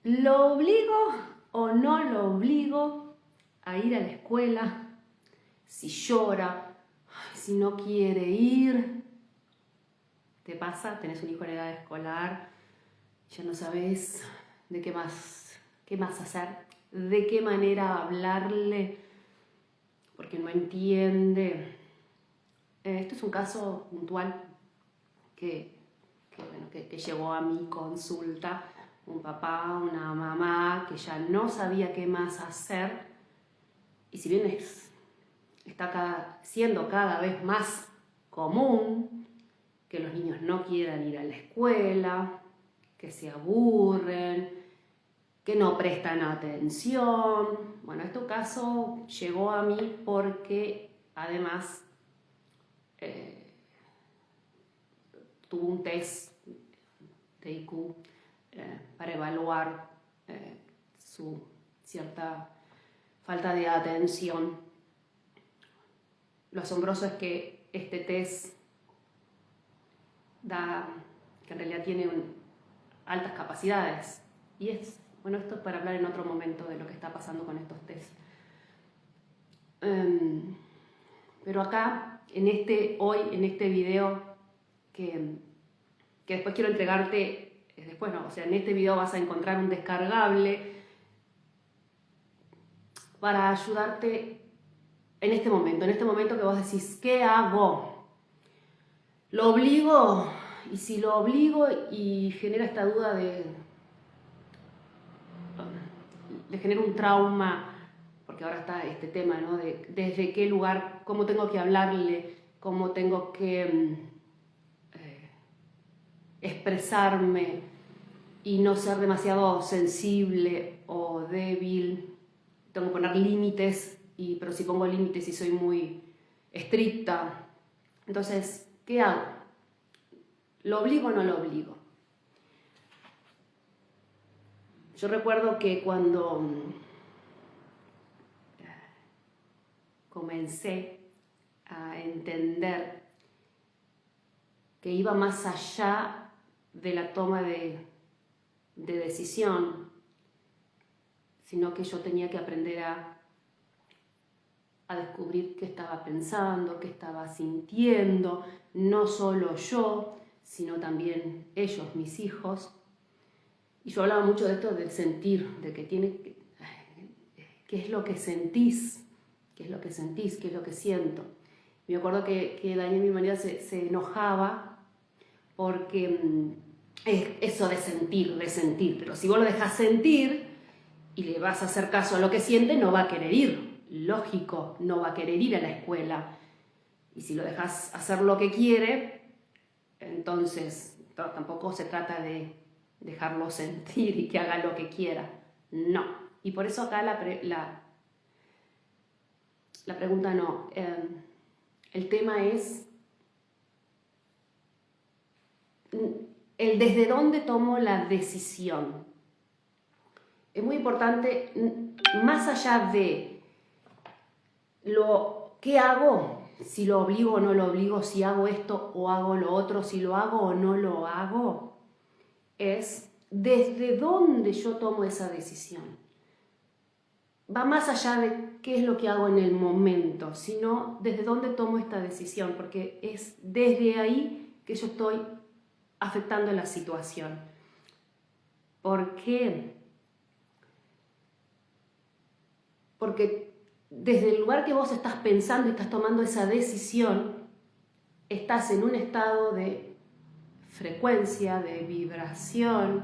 ¿Lo obligo o no lo obligo a ir a la escuela? Si llora, si no quiere ir. ¿Te pasa? Tenés un hijo en edad escolar, ya no sabes de qué más hacer, de qué manera hablarle, porque no entiende. Esto es un caso puntual que llegó a mi consulta. Un papá, una mamá que ya no sabía qué más hacer, y si bien está siendo cada vez más común que los niños no quieran ir a la escuela, que se aburren, que no prestan atención. Bueno, este caso llegó a mí porque además tuvo un test de IQ para evaluar su cierta falta de atención. Lo asombroso es que este test da que en realidad tiene altas capacidades, y esto es para hablar en otro momento de lo que está pasando con estos test. Pero acá, en este video que después quiero entregarte, en este video vas a encontrar un descargable para ayudarte en este momento que vos decís, ¿qué hago? ¿Lo obligo? Y si lo obligo y genera esta duda le genera un trauma, porque ahora está este tema, ¿no? De desde qué lugar, cómo tengo que hablarle, cómo tengo que expresarme y no ser demasiado sensible o débil. Tengo que poner límites, pero si pongo límites y soy muy estricta, entonces, ¿qué hago? ¿Lo obligo o no lo obligo? Yo recuerdo que cuando comencé a entender que iba más allá de la toma de decisión, sino que yo tenía que aprender a descubrir qué estaba pensando, qué estaba sintiendo, no solo yo, sino también ellos, mis hijos. Y yo hablaba mucho de esto del sentir, de que qué es lo que sentís, qué es lo que sentís, qué es lo que siento. Me acuerdo que Daniel, mi marido, se enojaba porque es eso de sentir, pero si vos lo dejás sentir y le vas a hacer caso a lo que siente, no va a querer ir, lógico, no va a querer ir a la escuela. Y si lo dejas hacer lo que quiere, entonces tampoco se trata de dejarlo sentir y que haga lo que quiera, no. Y por eso acá la pregunta no, el tema es el desde dónde tomo la decisión. Es muy importante, más allá de qué hago, si lo obligo o no lo obligo, si hago esto o hago lo otro, si lo hago o no lo hago, es desde dónde yo tomo esa decisión. Va más allá de qué es lo que hago en el momento, sino desde dónde tomo esta decisión, porque es desde ahí que yo estoy afectando la situación. ¿Por qué? Porque desde el lugar que vos estás pensando y estás tomando esa decisión, estás en un estado de frecuencia, de vibración,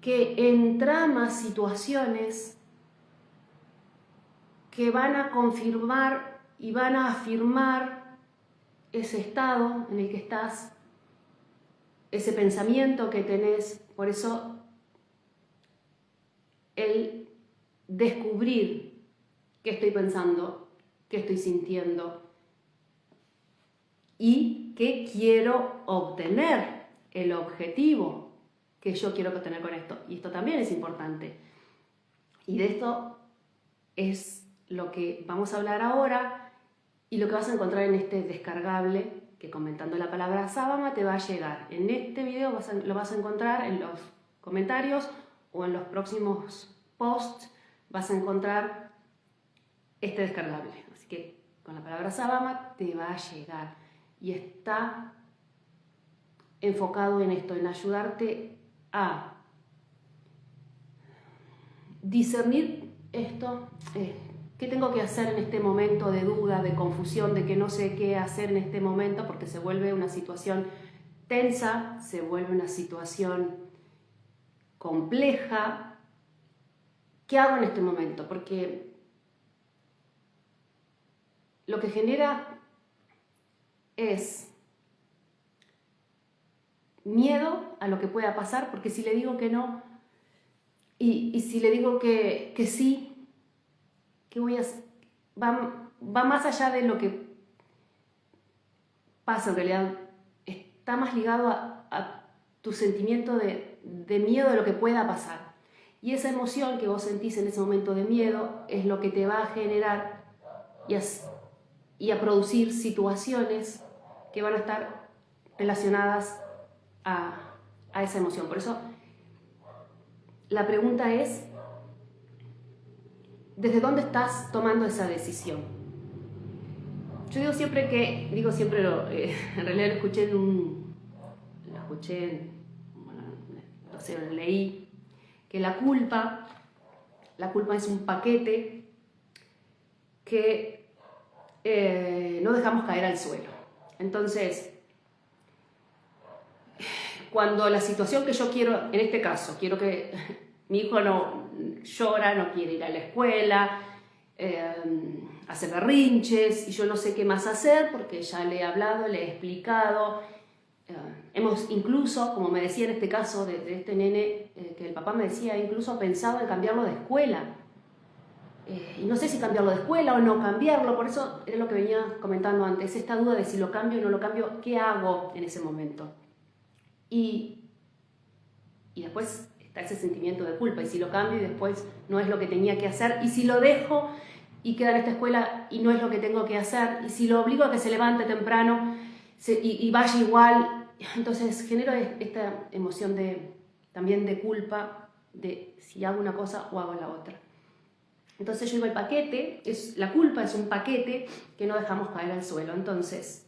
que entrama situaciones que van a confirmar y van a afirmar ese estado en el que estás, ese pensamiento que tenés. Por eso el descubrir qué estoy pensando, qué estoy sintiendo y qué quiero obtener, el objetivo que yo quiero obtener con esto. Y esto también es importante. Y de esto es lo que vamos a hablar ahora y lo que vas a encontrar en este descargable que, comentando la palabra sábama, te va a llegar. En este video lo vas a encontrar en los comentarios o en los próximos posts vas a encontrar este descargable. Así que con la palabra Sabama te va a llegar y está enfocado en esto, en ayudarte a discernir esto, qué tengo que hacer en este momento de duda, de confusión, de que no sé qué hacer en este momento, porque se vuelve una situación tensa, se vuelve una situación compleja. ¿Qué hago en este momento? Porque lo que genera es miedo a lo que pueda pasar, porque si le digo que no, y si le digo que sí, ¿qué voy a hacer? Va más allá de lo que pasa en realidad, está más ligado a tu sentimiento de miedo de lo que pueda pasar. Y esa emoción que vos sentís en ese momento de miedo es lo que te va a generar y a producir situaciones que van a estar relacionadas a esa emoción. Por eso la pregunta es, ¿desde dónde estás tomando esa decisión? Yo digo siempre, en realidad lo escuché no sé, leí que la culpa es un paquete que no dejamos caer al suelo. Entonces, cuando la situación que yo quiero, en este caso, quiero que mi hijo no llora, no quiere ir a la escuela, hace berrinches y yo no sé qué más hacer porque ya le he hablado, le he explicado. Hemos incluso, como me decía en este caso de este nene, que el papá me decía, incluso pensado en cambiarlo de escuela. Y no sé si cambiarlo de escuela o no cambiarlo, por eso era lo que venía comentando antes, esta duda de si lo cambio o no lo cambio, ¿qué hago en ese momento? Y después está ese sentimiento de culpa, y si lo cambio y después no es lo que tenía que hacer, y si lo dejo y queda en esta escuela y no es lo que tengo que hacer, y si lo obligo a que se levante temprano y vaya igual, entonces genero esta emoción también de culpa de si hago una cosa o hago la otra. Entonces yo digo, el paquete, la culpa es un paquete que no dejamos caer al suelo. Entonces,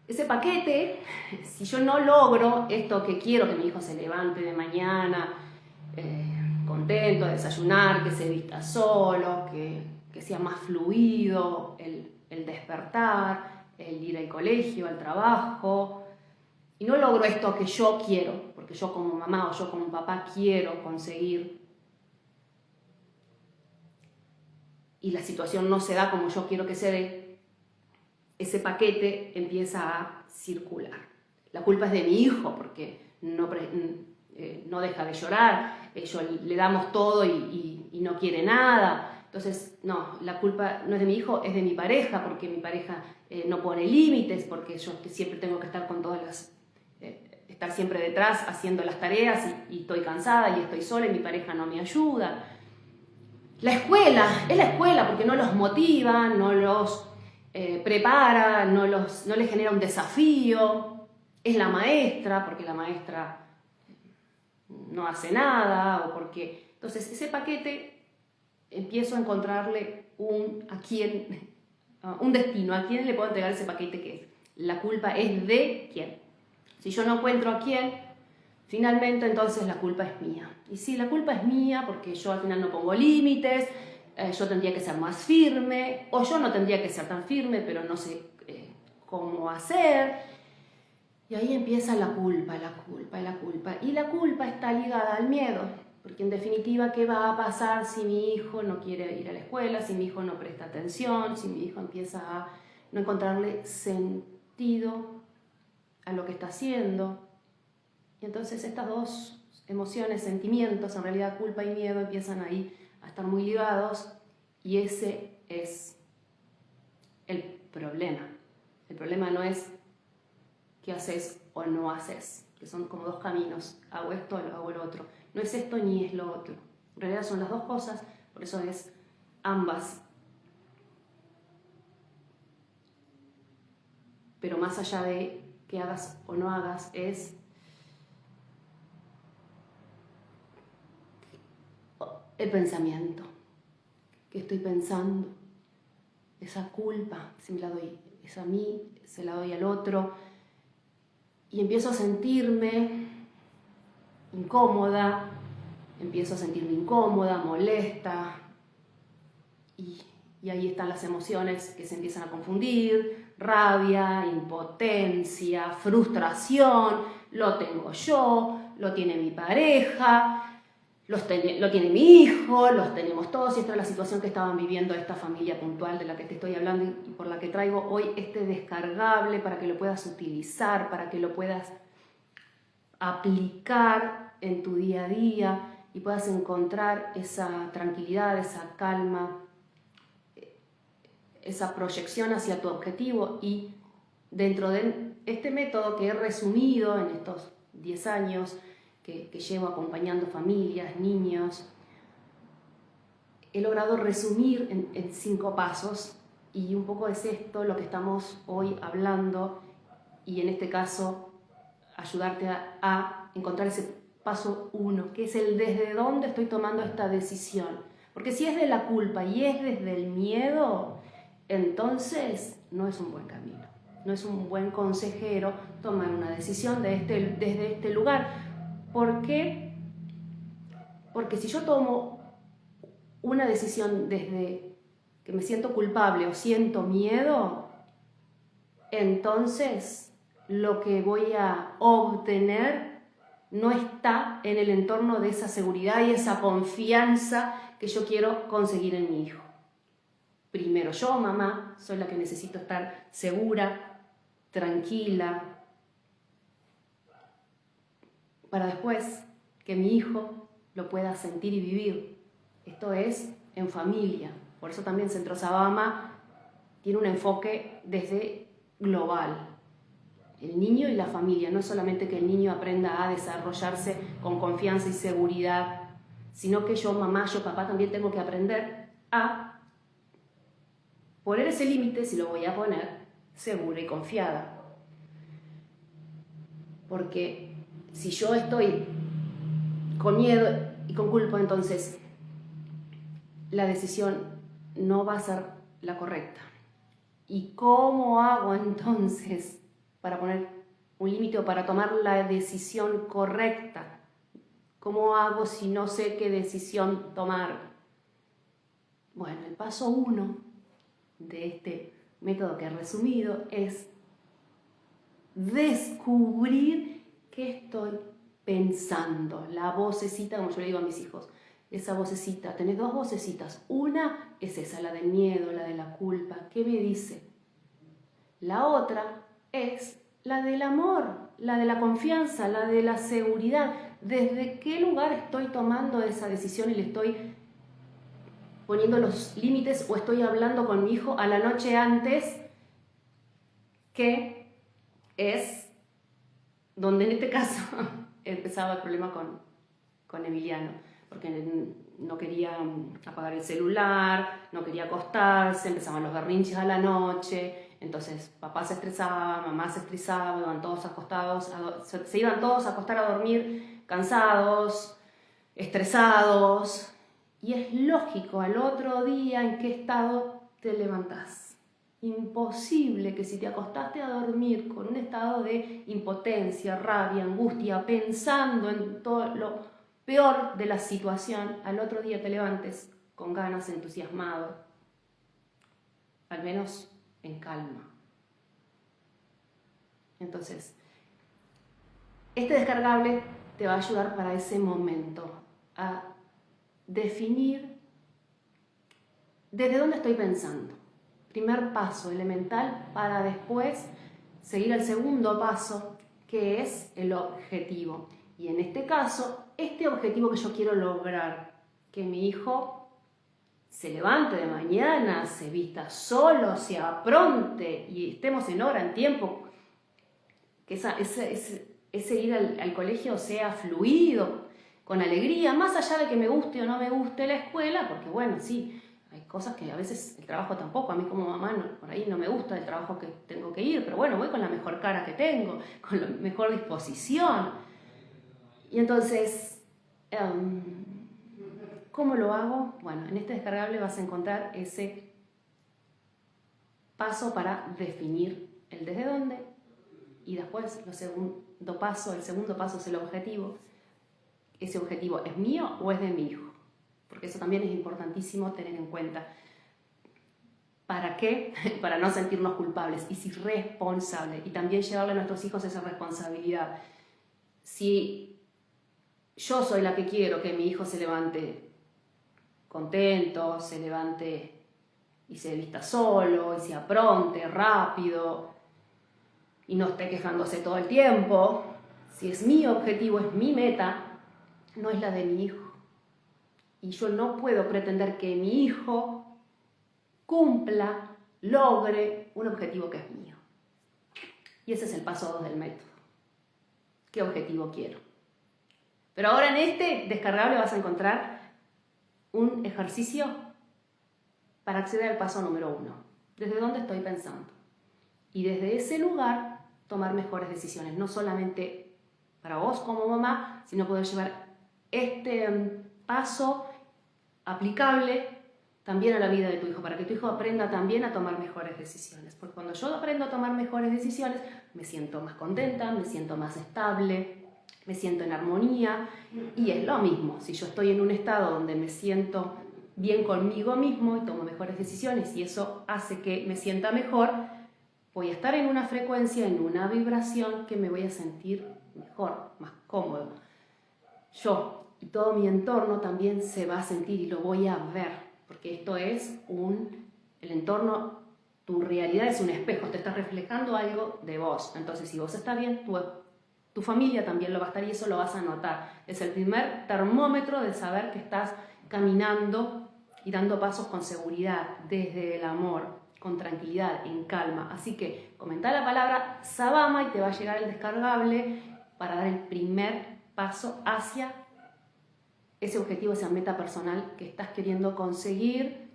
ese paquete, si yo no logro esto que quiero, que mi hijo se levante de mañana contento, a desayunar, que se vista solo, que sea más fluido el despertar, el ir al colegio, al trabajo, y no logro esto que yo quiero, porque yo como mamá o yo como papá quiero conseguir, y la situación no se da como yo quiero que se dé, ese paquete empieza a circular. La culpa es de mi hijo porque no deja de llorar, le damos todo y no quiere nada. Entonces, no, la culpa no es de mi hijo, es de mi pareja, porque mi pareja no pone límites, porque yo siempre tengo que estar con estar siempre detrás haciendo las tareas y estoy cansada y estoy sola y mi pareja no me ayuda. La escuela, es la escuela porque no los motiva, no los prepara, no les genera un desafío. Es la maestra porque la maestra no hace nada o porque... Entonces ese paquete empiezo a encontrarle un destino, a quién le puedo entregar ese paquete que es. La culpa es de quién. Si yo no encuentro a quién, finalmente entonces la culpa es mía. Y sí, la culpa es mía porque yo al final no pongo límites, yo tendría que ser más firme, o yo no tendría que ser tan firme, pero no sé cómo hacer. Y ahí empieza la culpa. Y la culpa está ligada al miedo, porque en definitiva, ¿qué va a pasar si mi hijo no quiere ir a la escuela, si mi hijo no presta atención, si mi hijo empieza a no encontrarle sentido a lo que está haciendo? Y entonces estas dos emociones, sentimientos, en realidad culpa y miedo, empiezan ahí a estar muy ligados, y ese es el problema. El problema no es qué haces o no haces, que son como dos caminos, hago esto o hago lo otro. No es esto ni es lo otro. En realidad son las dos cosas, por eso es ambas. Pero más allá de que hagas o no hagas, es el pensamiento. ¿Qué estoy pensando? Esa culpa, si me la doy, es a mí, se la doy al otro. Y empiezo a sentirme incómoda, molesta. Y ahí están las emociones que se empiezan a confundir: rabia, impotencia, frustración. Lo tengo yo, lo tiene mi pareja, lo tiene mi hijo, los tenemos todos. Y esta es la situación que estaban viviendo esta familia puntual de la que te estoy hablando y por la que traigo hoy este descargable, para que lo puedas utilizar, para que lo puedas aplicar en tu día a día y puedas encontrar esa tranquilidad, esa calma, esa proyección hacia tu objetivo. Y dentro de este método que he resumido en estos 10 años que llevo acompañando familias, niños, he logrado resumir en 5 pasos, y un poco es esto lo que estamos hoy hablando, y en este caso ayudarte a encontrar ese paso 1, que es el desde dónde estoy tomando esta decisión. Porque si es de la culpa y es desde el miedo, entonces no es un buen camino, no es un buen consejero tomar una decisión desde este lugar. ¿Por qué? Porque si yo tomo una decisión desde que me siento culpable o siento miedo, entonces lo que voy a obtener no está en el entorno de esa seguridad y esa confianza que yo quiero conseguir en mi hijo. Primero yo, mamá, soy la que necesito estar segura, tranquila, para después que mi hijo lo pueda sentir y vivir. Esto es en familia. Por eso también Centro Sabama tiene un enfoque desde global. El niño y la familia, no solamente que el niño aprenda a desarrollarse con confianza y seguridad, sino que yo, mamá, yo, papá, también tengo que aprender a poner ese límite, si lo voy a poner, segura y confiada. Porque si yo estoy con miedo y con culpa, entonces la decisión no va a ser la correcta. ¿Y cómo hago entonces para poner un límite o para tomar la decisión correcta? ¿Cómo hago si no sé qué decisión tomar? Bueno, el paso 1 de este método que he resumido es descubrir qué estoy pensando. La vocecita, como yo le digo a mis hijos, esa vocecita, tenés 2 vocecitas. Una es esa, la del miedo, la de la culpa. ¿Qué me dice? La otra es la del amor, la de la confianza, la de la seguridad. ¿Desde qué lugar estoy tomando esa decisión y le estoy poniendo los límites o estoy hablando con mi hijo a la noche antes? Que es donde en este caso empezaba el problema con Emiliano, porque no quería apagar el celular, no quería acostarse, empezaban los berrinches a la noche. Entonces papá se estresaba, mamá se estresaba, iban todos acostados, se iban todos a acostar a dormir cansados, estresados. Y es lógico, al otro día, ¿en qué estado te levantás? Imposible que si te acostaste a dormir con un estado de impotencia, rabia, angustia, pensando en todo lo peor de la situación, al otro día te levantes con ganas, entusiasmado, al menos en calma. Entonces, este descargable te va a ayudar para ese momento a definir desde dónde estoy pensando. Primer paso elemental para después seguir al segundo paso, que es el objetivo. Y en este caso, este objetivo que yo quiero lograr, que mi hijo se levante de mañana, se vista solo, se apronte y estemos en hora, en tiempo, que ese ir al colegio sea fluido, con alegría, más allá de que me guste o no me guste la escuela, porque bueno, sí, hay cosas que a veces el trabajo tampoco, a mí como mamá por ahí no me gusta el trabajo que tengo que ir, pero bueno, voy con la mejor cara que tengo, con la mejor disposición. Y entonces, ¿Cómo lo hago? Bueno, en este descargable vas a encontrar ese paso para definir el desde dónde y después el segundo paso es el objetivo. ¿Ese objetivo es mío o es de mi hijo? Porque eso también es importantísimo tener en cuenta. ¿Para qué? Para no sentirnos culpables y ser responsables y también llevarle a nuestros hijos esa responsabilidad. Si yo soy la que quiero que mi hijo se levante contento, se levante y se vista solo, y se apronte rápido, y no esté quejándose todo el tiempo, si es mi objetivo, es mi meta, no es la de mi hijo. Y yo no puedo pretender que mi hijo cumpla, logre un objetivo que es mío. Y ese es el paso 2 del método. ¿Qué objetivo quiero? Pero ahora en este descargable vas a encontrar un ejercicio para acceder al paso número 1. ¿Desde dónde estoy pensando? Y desde ese lugar tomar mejores decisiones. No solamente para vos como mamá, sino poder llevar este paso aplicable también a la vida de tu hijo, para que tu hijo aprenda también a tomar mejores decisiones. Porque cuando yo aprendo a tomar mejores decisiones, me siento más contenta, me siento más estable, me siento en armonía. Y es lo mismo, si yo estoy en un estado donde me siento bien conmigo mismo y tomo mejores decisiones y eso hace que me sienta mejor, voy a estar en una frecuencia, en una vibración que me voy a sentir mejor, más cómodo. Yo y todo mi entorno también se va a sentir y lo voy a ver. Porque esto es el entorno, tu realidad es un espejo, te estás reflejando algo de vos. Entonces, si vos estás bien, tu familia también lo va a estar y eso lo vas a notar. Es el primer termómetro de saber que estás caminando y dando pasos con seguridad, desde el amor, con tranquilidad, en calma. Así que comenta la palabra Sabama y te va a llegar el descargable para dar el primer paso hacia ese objetivo, esa meta personal que estás queriendo conseguir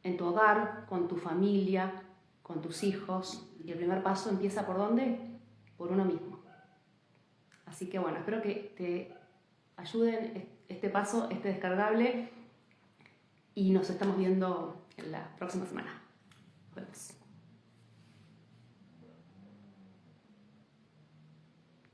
en tu hogar, con tu familia, con tus hijos. Y el primer paso empieza ¿por dónde? Por uno mismo. Así que bueno, espero que te ayuden este paso, este descargable, y nos estamos viendo en la próxima semana. Nos vemos.